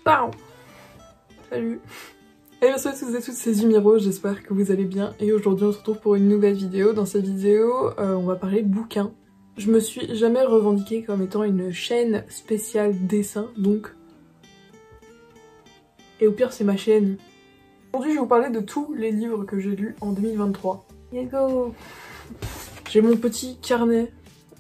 Pam. Salut. Et bonsoir à tous et toutes, c'est Zumiro, j'espère que vous allez bien. Et aujourd'hui on se retrouve pour une nouvelle vidéo. Dans cette vidéo, on va parler bouquins. Je me suis jamais revendiquée comme étant une chaîne spéciale dessin, donc... Et au pire c'est ma chaîne. Aujourd'hui je vais vous parler de tous les livres que j'ai lus en 2023. Let's go. J'ai mon petit carnet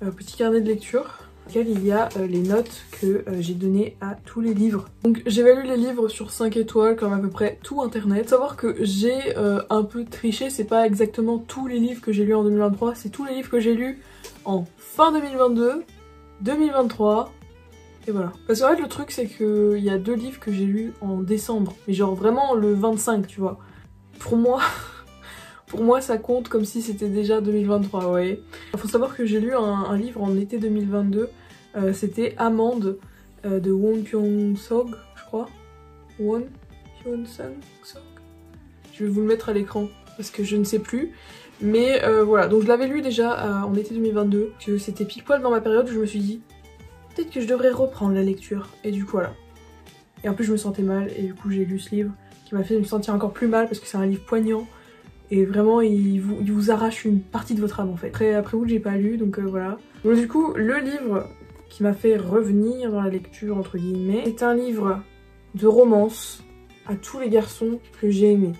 de lecture, dans lequel il y a les notes que j'ai données à tous les livres. Donc j'évalue les livres sur 5 étoiles comme à peu près tout internet. Faut savoir que j'ai un peu triché, c'est pas exactement tous les livres que j'ai lus en 2023, c'est tous les livres que j'ai lus en fin 2022, 2023, et voilà. Parce qu'en fait le truc c'est qu'il y a 2 livres que j'ai lus en décembre, mais genre vraiment le 25 tu vois. Pour moi ça compte comme si c'était déjà 2023, vous voyez. Il faut savoir que j'ai lu un livre en été 2022, c'était Amande de Won Kyung-sok, je crois. Won Kyung-sok. Je vais vous le mettre à l'écran parce que je ne sais plus. Mais voilà, donc je l'avais lu déjà en été 2022, que c'était pile poil dans ma période où je me suis dit peut-être que je devrais reprendre la lecture. Et du coup voilà. Et en plus je me sentais mal et du coup j'ai lu ce livre qui m'a fait me sentir encore plus mal parce que c'est un livre poignant. Et vraiment il vous arrache une partie de votre âme en fait. Après vous j'ai pas lu donc voilà. Donc du coup le livre qui m'a fait revenir dans la lecture entre guillemets est un livre de romance à tous les garçons que j'ai aimé.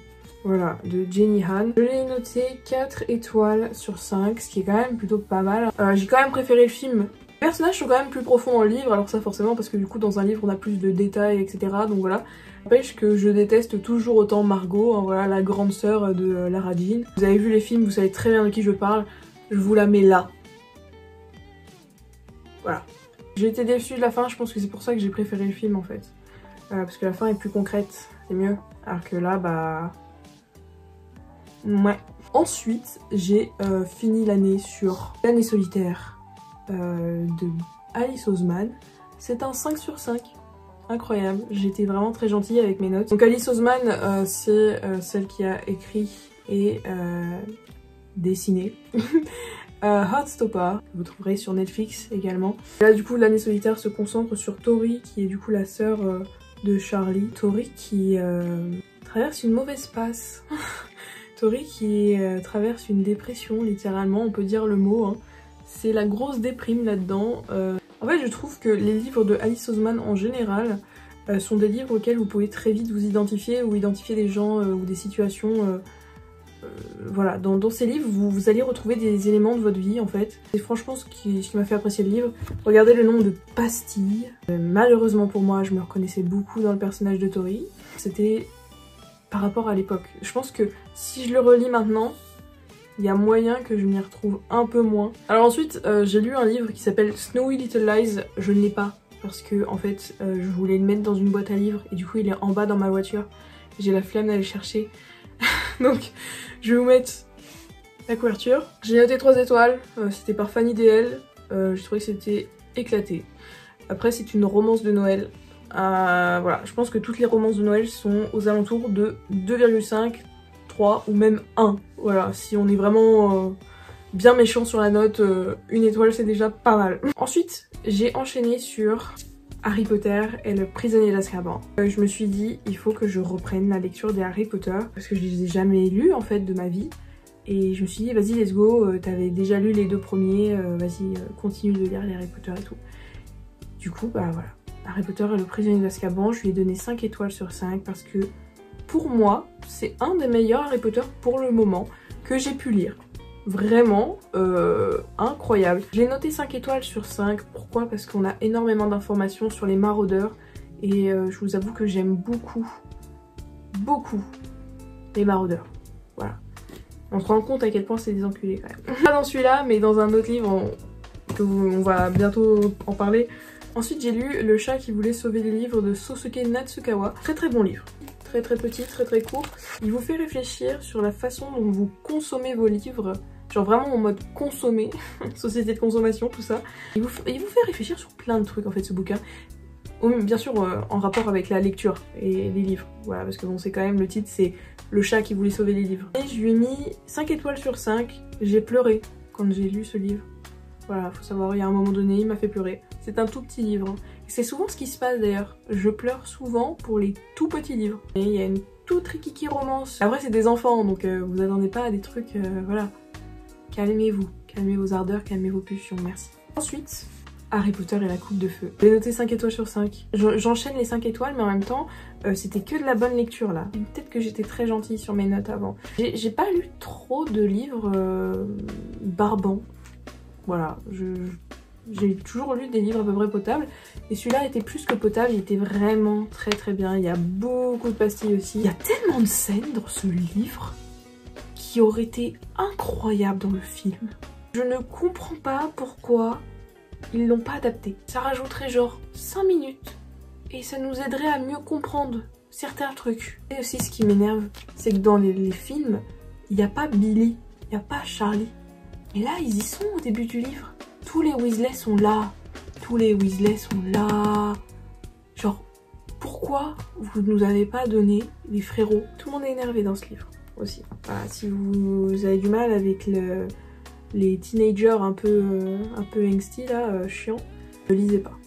Voilà, de Jenny Han. Je l'ai noté 4 étoiles sur 5, ce qui est quand même plutôt pas mal. J'ai quand même préféré le film. Les personnages sont quand même plus profonds dans le livre, alors ça forcément parce que du coup dans un livre on a plus de détails etc. Donc voilà. N'empêche que je déteste toujours autant Margot, hein, voilà, la grande sœur de Lara Jean. Vous avez vu les films, vous savez très bien de qui je parle. Je vous la mets là. Voilà. J'ai été déçue de la fin, je pense que c'est pour ça que j'ai préféré le film en fait. Parce que la fin est plus concrète, c'est mieux. Alors que là, bah... ouais. Ensuite, j'ai fini l'année sur L'année solitaire de Alice Oseman. C'est un 5 sur 5. Incroyable, j'étais vraiment très gentille avec mes notes. Donc Alice Oseman, c'est celle qui a écrit et dessiné Heartstopper, que vous trouverez sur Netflix également. Et là du coup l'année solitaire se concentre sur Tori qui est du coup la sœur de Charlie. Tori qui traverse une mauvaise passe. Tori qui traverse une dépression littéralement, on peut dire le mot. Hein. C'est la grosse déprime là-dedans. En fait, je trouve que les livres de Alice Oseman en général sont des livres auxquels vous pouvez très vite vous identifier ou identifier des gens ou des situations. Voilà, dans ces livres, vous allez retrouver des éléments de votre vie en fait. C'est franchement ce qui m'a fait apprécier le livre. Regardez le nom de Pastille. Malheureusement pour moi, je me reconnaissais beaucoup dans le personnage de Tori. C'était par rapport à l'époque. Je pense que si je le relis maintenant, il y a moyen que je m'y retrouve un peu moins. Alors ensuite, j'ai lu un livre qui s'appelle Snowy Little Lies. Je ne l'ai pas parce que en fait, je voulais le mettre dans une boîte à livres et du coup, il est en bas dans ma voiture. J'ai la flemme d'aller le chercher. Donc, je vais vous mettre la couverture. J'ai noté 3 étoiles. C'était par Fanny DL. Je trouvais que c'était éclaté. Après, c'est une romance de Noël. Voilà, je pense que toutes les romances de Noël sont aux alentours de 2,5, 3 ou même 1. Voilà, si on est vraiment bien méchant sur la note, 1 étoile c'est déjà pas mal. Ensuite, j'ai enchaîné sur Harry Potter et le prisonnier d'Azkaban. Je me suis dit, il faut que je reprenne la lecture des Harry Potter parce que je les ai jamais lus en fait de ma vie. Et je me suis dit, vas-y, let's go, t'avais déjà lu les 2 premiers, vas-y, continue de lire les Harry Potter et tout. Du coup, bah voilà. Harry Potter et le prisonnier d'Azkaban, je lui ai donné 5 étoiles sur 5 parce que pour moi, c'est un des meilleurs Harry Potter pour le moment que j'ai pu lire. Vraiment incroyable. J'ai noté 5 étoiles sur 5. Pourquoi? Parce qu'on a énormément d'informations sur les maraudeurs et je vous avoue que j'aime beaucoup les maraudeurs. Voilà. On se rend compte à quel point c'est des enculés quand même. Pas dans celui-là, mais dans un autre livre on va bientôt en parler. Ensuite j'ai lu Le chat qui voulait sauver les livres de Sosuke Natsukawa. Très très bon livre. Très très petit, très très court. Il vous fait réfléchir sur la façon dont vous consommez vos livres. Genre vraiment en mode consommer, société de consommation, tout ça. Il vous fait réfléchir sur plein de trucs en fait ce bouquin. Bien sûr en rapport avec la lecture et les livres. Voilà, parce que bon c'est quand même le titre, c'est Le chat qui voulait sauver les livres. Et je lui ai mis 5 étoiles sur 5. J'ai pleuré quand j'ai lu ce livre. Voilà, faut savoir, il y a un moment donné, il m'a fait pleurer. C'est un tout petit livre. Hein. C'est souvent ce qui se passe d'ailleurs. Je pleure souvent pour les tout petits livres. Et il y a une toute rikiki romance. Après c'est des enfants donc vous attendez pas à des trucs, voilà. Calmez-vous, calmez vos ardeurs, calmez vos pulsions, merci. Ensuite, Harry Potter et la coupe de feu. J'ai noté 5 étoiles sur 5. J'enchaîne les 5 étoiles mais en même temps, c'était que de la bonne lecture là. Peut-être que j'étais très gentille sur mes notes avant. J'ai pas lu trop de livres barbants. Voilà, j'ai toujours lu des livres à peu près potables. Et celui-là était plus que potable, il était vraiment très très bien. Il y a beaucoup de pastilles aussi. Il y a tellement de scènes dans ce livre qui auraient été incroyables dans le film. Je ne comprends pas pourquoi ils l'ont pas adapté. Ça rajouterait genre 5 minutes et ça nous aiderait à mieux comprendre certains trucs. Et aussi ce qui m'énerve, c'est que dans les films, il n'y a pas Billy, il n'y a pas Charlie. Et là, ils y sont au début du livre. Tous les Weasley sont là. Tous les Weasley sont là. Genre, pourquoi vous nous avez pas donné les frérots? Tout le monde est énervé dans ce livre aussi. Voilà, si vous avez du mal avec les teenagers un peu angsty là, chiants, ne lisez pas.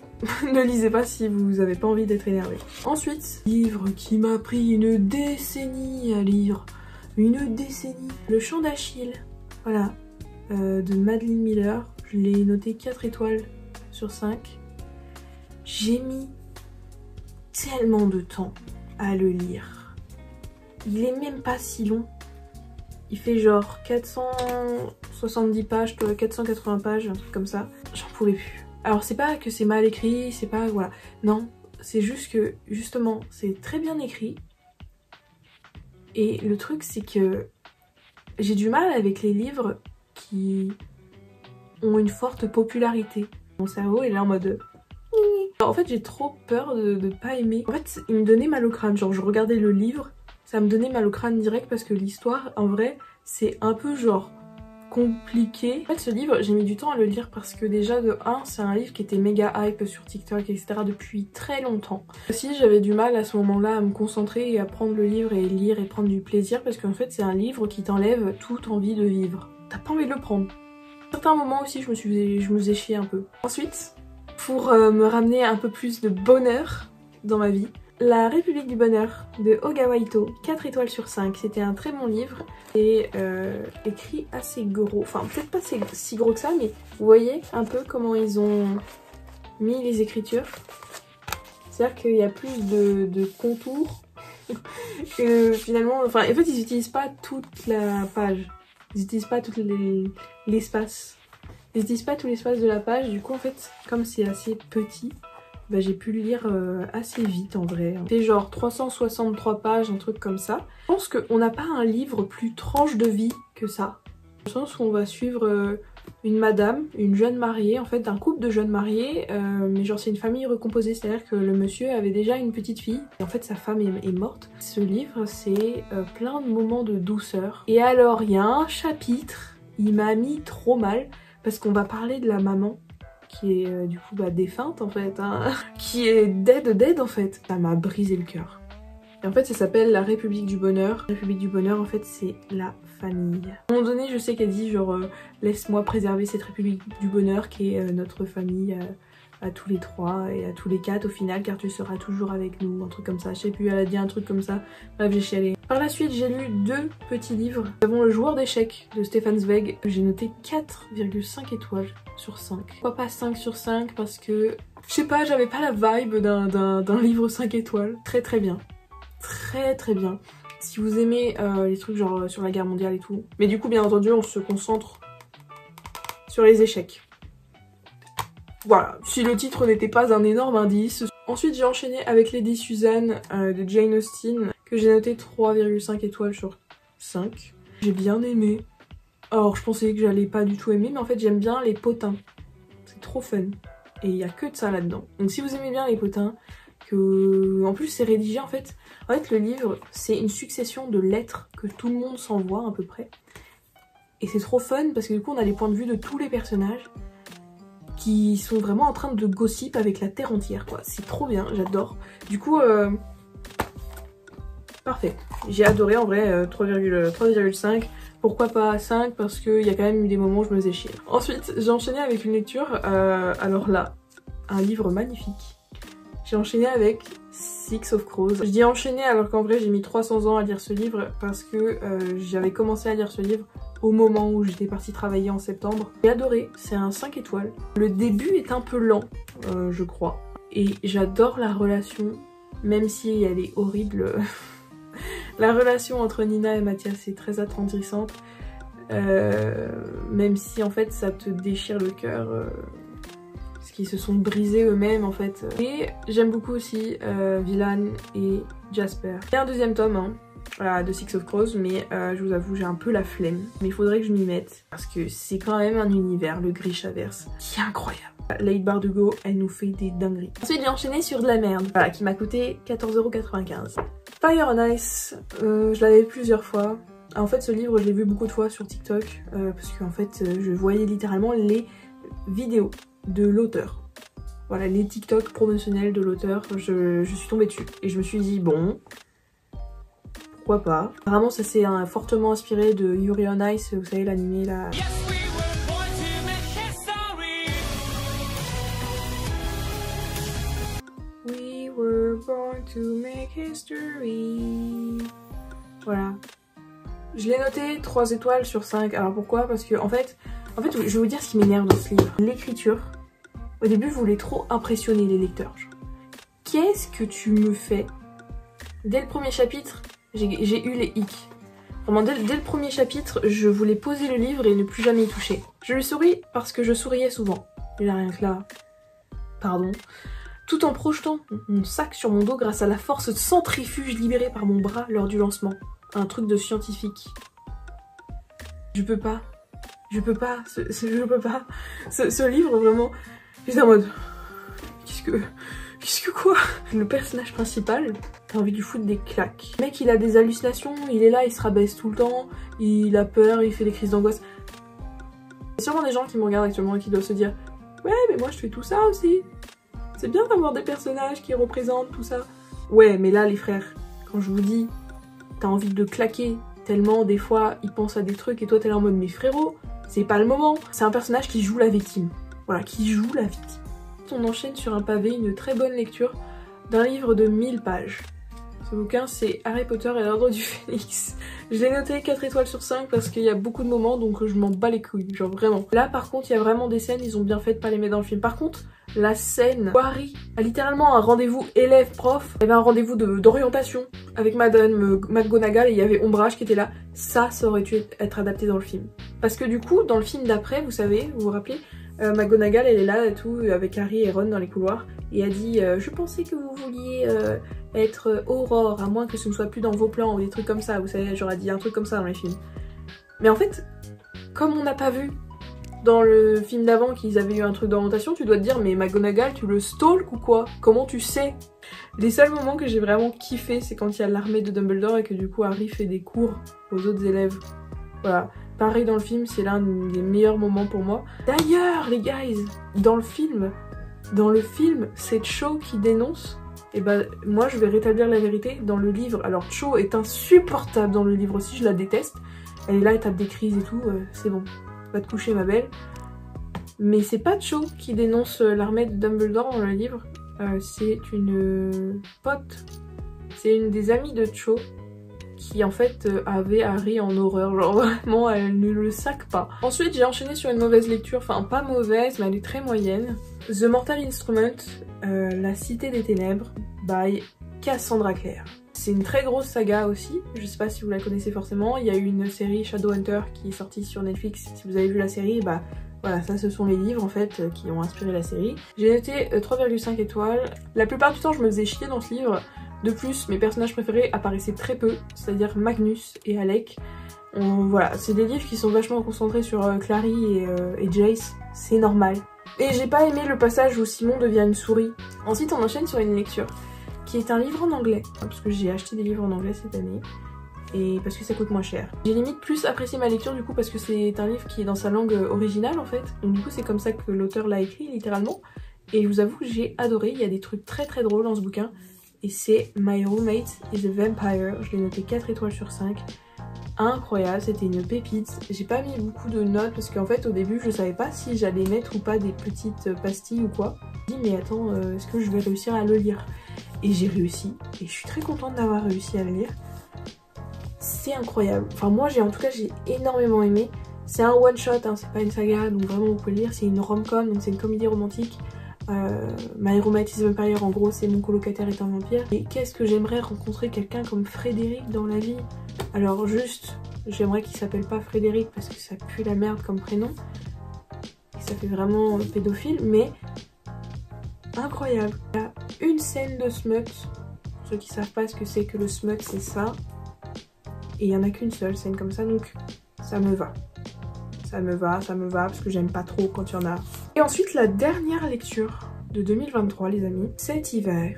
Ne lisez pas si vous avez pas envie d'être énervé. Ensuite, livre qui m'a pris une décennie à lire. Une décennie. Le Chant d'Achille. Voilà. De Madeline Miller. Je l'ai noté 4 étoiles sur 5. J'ai mis tellement de temps à le lire. Il est même pas si long. Il fait genre 470 pages, 480 pages, un truc comme ça. J'en pouvais plus. Alors c'est pas que c'est mal écrit, c'est pas... voilà. Non, c'est juste que, justement, c'est très bien écrit. Et le truc, c'est que j'ai du mal avec les livres qui ont une forte popularité. Mon cerveau est là en mode... En fait, j'ai trop peur de pas aimer. En fait, il me donnait mal au crâne. Genre, je regardais le livre, ça me donnait mal au crâne direct parce que l'histoire, en vrai, c'est un peu genre compliqué. En fait, ce livre, j'ai mis du temps à le lire parce que déjà, de 1, c'est un livre qui était méga hype sur TikTok, etc. depuis très longtemps. Aussi, j'avais du mal à ce moment-là à me concentrer et à prendre le livre et lire et prendre du plaisir parce qu'en fait, c'est un livre qui t'enlève toute envie de vivre. T'as pas envie de le prendre. À certains moments aussi, je me faisais chier un peu. Ensuite, pour me ramener un peu plus de bonheur dans ma vie, La République du Bonheur de Ogawa Ito, 4 étoiles sur 5. C'était un très bon livre et écrit assez gros. Enfin, peut-être pas si gros que ça, mais vous voyez un peu comment ils ont mis les écritures. C'est-à-dire qu'il y a plus de contours que finalement... Enfin, en fait, ils n'utilisent pas toute la page. Ils n'utilisent pas tout l'espace. Ils n'utilisent pas tout l'espace de la page. Du coup, en fait, comme c'est assez petit, bah, j'ai pu le lire assez vite en vrai. C'est genre 363 pages, un truc comme ça. Je pense qu'on n'a pas un livre plus tranche de vie que ça. Dans le sens où on va suivre une madame, une jeune mariée, en fait un couple de jeunes mariés, mais genre c'est une famille recomposée, c'est-à-dire que le monsieur avait déjà une petite fille, et en fait sa femme est morte. Ce livre c'est plein de moments de douceur. Et alors il y a un chapitre, il m'a mis trop mal, parce qu'on va parler de la maman, qui est du coup défunte en fait, hein, qui est dead en fait. Ça m'a brisé le cœur. Et en fait ça s'appelle La République du Bonheur. La République du Bonheur en fait c'est la famille. À un moment donné je sais qu'elle dit genre laisse-moi préserver cette République du Bonheur qui est notre famille à tous les 3 et à tous les 4 au final car tu seras toujours avec nous, un truc comme ça. Je sais plus, elle a dit un truc comme ça. Bref j'ai chialé. Par la suite j'ai lu 2 petits livres. Nous avons Le Joueur d'échecs de Stefan Zweig. J'ai noté 4,5 étoiles sur 5. Pourquoi pas 5 sur 5 parce que je sais pas, j'avais pas la vibe d'un livre 5 étoiles. Très très bien. Très très bien. Si vous aimez les trucs genre sur la guerre mondiale et tout. Mais du coup bien entendu on se concentre sur les échecs. Voilà, si le titre n'était pas un énorme indice. Ensuite j'ai enchaîné avec Lady Susan de Jane Austen que j'ai noté 3,5 étoiles sur 5. J'ai bien aimé. Alors je pensais que j'allais pas du tout aimer mais en fait j'aime bien les potins. C'est trop fun. Et il y a que de ça là-dedans. Donc si vous aimez bien les potins, en plus c'est rédigé en fait le livre c'est une succession de lettres que tout le monde s'envoie à peu près. Et c'est trop fun parce que du coup on a les points de vue de tous les personnages qui sont vraiment en train de gossip avec la terre entière quoi. C'est trop bien, j'adore. Du coup parfait. J'ai adoré en vrai 3,5. Pourquoi pas 5 parce qu'il y a quand même eu des moments où je me faisais chier. Ensuite j'ai enchaîné avec une lecture, alors là, un livre magnifique j'ai enchaîné avec Six of Crows. Je dis enchaîné alors qu'en vrai j'ai mis 300 ans à lire ce livre parce que j'avais commencé à lire ce livre au moment où j'étais partie travailler en septembre. J'ai adoré, c'est un 5 étoiles. Le début est un peu lent, je crois. Et j'adore la relation, même si elle est horrible. La relation entre Nina et Mathias est très attendrissante. Même si en fait ça te déchire le cœur. Parce qu'ils se sont brisés eux-mêmes en fait. Et j'aime beaucoup aussi Villan et Jasper. Il y a un deuxième tome, hein. Voilà, de Six of Crows, mais je vous avoue j'ai un peu la flemme, mais il faudrait que je m'y mette parce que c'est quand même un univers, le Grishaverse, qui est incroyable. Lady Bardugo, elle nous fait des dingueries. Ensuite j'ai enchaîné sur de la merde, voilà, qui m'a coûté 14,95 €. Fire and Ice, je l'avais vu plusieurs fois. En fait ce livre je l'ai vu beaucoup de fois sur TikTok parce qu'en fait je voyais littéralement les vidéos de l'auteur. Voilà, les TikTok promotionnels de l'auteur, je suis tombée dessus et je me suis dit bon, pourquoi pas. Apparemment ça s'est fortement inspiré de Yuri on Ice, vous savez l'animé là. We were born to make history. Voilà. Je l'ai noté 3 étoiles sur 5. Alors pourquoi? Parce que en fait, je vais vous dire ce qui m'énerve dans ce livre. L'écriture. Au début, je voulais trop impressionner les lecteurs. Qu'est-ce que tu me fais? Dès le premier chapitre, j'ai eu les hicks. Vraiment, dès le premier chapitre, je voulais poser le livre et ne plus jamais y toucher. Je lui souris parce que je souriais souvent. Il a rien que là. Pardon. Tout en projetant mon sac sur mon dos grâce à la force centrifuge libérée par mon bras lors du lancement. Un truc de scientifique. Je peux pas. Je peux pas. Je peux pas. Ce livre, vraiment, j'étais en mode... Qu'est-ce que quoi? Le personnage principal, t'as envie de lui foutre des claques. Le mec, il a des hallucinations, il est là, il se rabaisse tout le temps, il a peur, il fait des crises d'angoisse. Il y a sûrement des gens qui me regardent actuellement et qui doivent se dire « Ouais, mais moi je fais tout ça aussi. C'est bien d'avoir des personnages qui représentent tout ça. » Ouais, mais là, les frères, quand je vous dis, t'as envie de claquer tellement des fois, il pense à des trucs et toi t'es là en mode « Mais frérot, c'est pas le moment. » C'est un personnage qui joue la victime. Voilà, qui joue la victime. On enchaîne sur un pavé, une très bonne lecture d'un livre de 1000 pages. Ce bouquin c'est Harry Potter et l'Ordre du Phénix. Je l'ai noté 4 étoiles sur 5 parce qu'il y a beaucoup de moments donc je m'en bats les couilles, genre vraiment. Là par contre il y a vraiment des scènes, ils ont bien fait de pas les mettre dans le film. Par contre la scène où Harry a littéralement un rendez-vous élève-prof, il y avait un rendez-vous d'orientation avec Madame McGonagall et il y avait Ombrage qui était là, ça aurait dû être adapté dans le film. Parce que du coup dans le film d'après, vous savez, vous vous rappelez, McGonagall elle est là et tout avec Harry et Ron dans les couloirs et elle dit je pensais que vous vouliez être Aurore à moins que ce ne soit plus dans vos plans ou des trucs comme ça, vous savez, j'aurais dit un truc comme ça dans les films. Mais en fait, comme on n'a pas vu dans le film d'avant qu'ils avaient eu un truc d'orientation, tu dois te dire mais McGonagall tu le stalk ou quoi? Comment tu sais? Les seuls moments que j'ai vraiment kiffé c'est quand il y a l'armée de Dumbledore et que du coup Harry fait des cours aux autres élèves. Voilà. Pareil dans le film, c'est l'un des meilleurs moments pour moi. D'ailleurs, les guys, dans le film, c'est Cho qui dénonce. Et ben, moi, je vais rétablir la vérité. Dans le livre, alors Cho est insupportable dans le livre aussi, je la déteste. Elle est là, elle tape des crises et tout, c'est bon. Va te coucher, ma belle. Mais c'est pas Cho qui dénonce l'armée de Dumbledore dans le livre. C'est une pote. C'est une des amies de Cho. Qui en fait avait Harry en horreur, genre vraiment elle ne le sac pas. Ensuite j'ai enchaîné sur une mauvaise lecture, enfin pas mauvaise mais elle est très moyenne. The Mortal Instrument, La Cité des Ténèbres by Cassandra Clare. C'est une très grosse saga aussi, je sais pas si vous la connaissez forcément, il y a eu une série Shadowhunter qui est sortie sur Netflix, si vous avez vu la série, bah voilà, ça ce sont les livres en fait qui ont inspiré la série. J'ai noté 3,5 étoiles, la plupart du temps je me faisais chier dans ce livre. De plus, mes personnages préférés apparaissaient très peu, c'est-à-dire Magnus et Alec. Voilà, c'est des livres qui sont vachement concentrés sur Clary et Jace, c'est normal. Et j'ai pas aimé le passage où Simon devient une souris. Ensuite, on enchaîne sur une lecture, qui est un livre en anglais, parce que j'ai acheté des livres en anglais cette année, et parce que ça coûte moins cher. J'ai limite plus apprécié ma lecture du coup, parce que c'est un livre qui est dans sa langue originale en fait, donc du coup c'est comme ça que l'auteur l'a écrit littéralement. Et je vous avoue que j'ai adoré, il y a des trucs très très drôles dans ce bouquin. Et c'est My Roommate is a Vampire, je l'ai noté 4 étoiles sur 5. incroyable, c'était une pépite. J'ai pas mis beaucoup de notes parce qu'en fait au début je savais pas si j'allais mettre ou pas des petites pastilles ou quoi. Je me dis mais attends, est-ce que je vais réussir à le lire? Et j'ai réussi et je suis très contente d'avoir réussi à le lire. C'est incroyable, enfin moi en tout cas j'ai énormément aimé. C'est un one shot, hein, c'est pas une saga, donc vraiment vous pouvez le lire. C'est une rom-com, donc c'est une comédie romantique. My Roommate is a Vampire, en gros c'est mon colocataire est un vampire. Et qu'est-ce que j'aimerais rencontrer quelqu'un comme Frédéric dans la vie. Alors juste, j'aimerais qu'il s'appelle pas Frédéric parce que ça pue la merde comme prénom. Et ça fait vraiment pédophile, mais incroyable. Il y a une scène de smut. Pour ceux qui savent pas ce que c'est que le smut, c'est ça. Et il y en a qu'une seule scène comme ça, donc ça me va. Ça me va, parce que j'aime pas trop quand il y en a. Et ensuite, la dernière lecture de 2023, les amis, Cet hiver,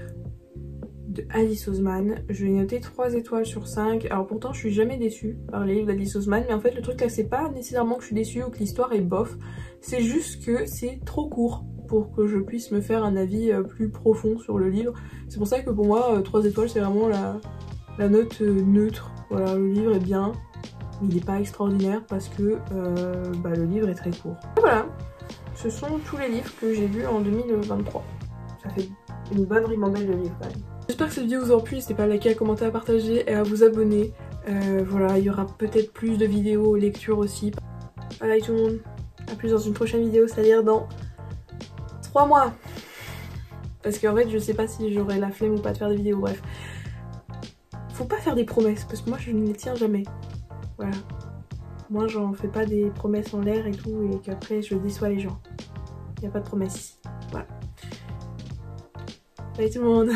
de Alice Oseman. Je vais noter 3 étoiles sur 5. Alors pourtant, je suis jamais déçue par les livres d'Alice Oseman, mais en fait, le truc là, c'est pas nécessairement que je suis déçue ou que l'histoire est bof, c'est juste que c'est trop court pour que je puisse me faire un avis plus profond sur le livre. C'est pour ça que pour moi, 3 étoiles, c'est vraiment la note neutre. Voilà, le livre est bien. Il n'est pas extraordinaire parce que le livre est très court. Et voilà, ce sont tous les livres que j'ai lus en 2023. Ça fait une bonne ribambelle de livres quand même. J'espère que cette vidéo vous aura plu, n'hésitez pas à liker, à commenter, à partager et à vous abonner. Voilà, il y aura peut-être plus de vidéos lecture aussi. Bye tout le monde, à plus dans une prochaine vidéo, c'est-à-dire dans 3 mois. Parce qu'en fait je sais pas si j'aurai la flemme ou pas de faire des vidéos, bref. Faut pas faire des promesses parce que moi je ne les tiens jamais. Voilà. Moi j'en fais pas des promesses en l'air et tout et qu'après je déçois les gens. Y a pas de promesses ici. Voilà. Bye tout le monde.